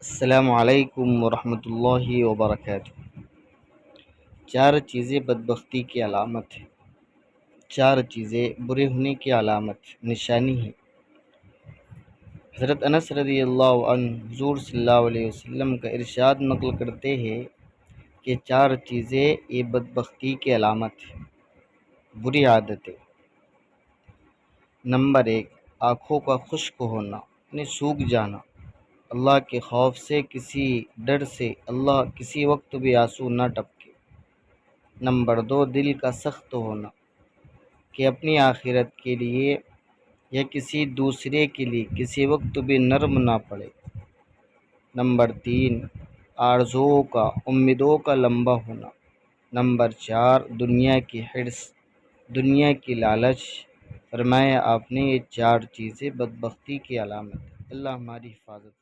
السلام علیکم ورحمۃ اللہ وبرکاتہ۔ چار چیزیں بدبختی کی علامت ہیں، چار چیزیں برے ہونے کی علامت نشانی ہے۔ حضرت انس رضی اللہ عنہ حضور صلی اللہ علیہ وسلم کا ارشاد نقل کرتے ہیں کہ چار چیزیں یہ بدبختی کی علامت ہیں، بری عادتیں۔ نمبر 1، آنکھوں کا خشک ہونا یعنی سوکھ جانا، اللہ کے خوف سے، کسی ڈر سے اللہ کسی وقت بھی آنسو نہ ٹپکے۔ نمبر 2، دل کا سخت ہونا کہ اپنی آخرت کے لیے یا کسی دوسرے کے لیے کسی وقت بھی نرم نہ پڑے۔ نمبر 3، آرزوؤں کا، امیدوں کا لمبا ہونا۔ نمبر 4، دنیا کی حرص، دنیا کی لالچ۔ فرمایا آپ نے یہ چار چیزیں بدبختی کی علامت ہے۔ اللہ ہماری حفاظت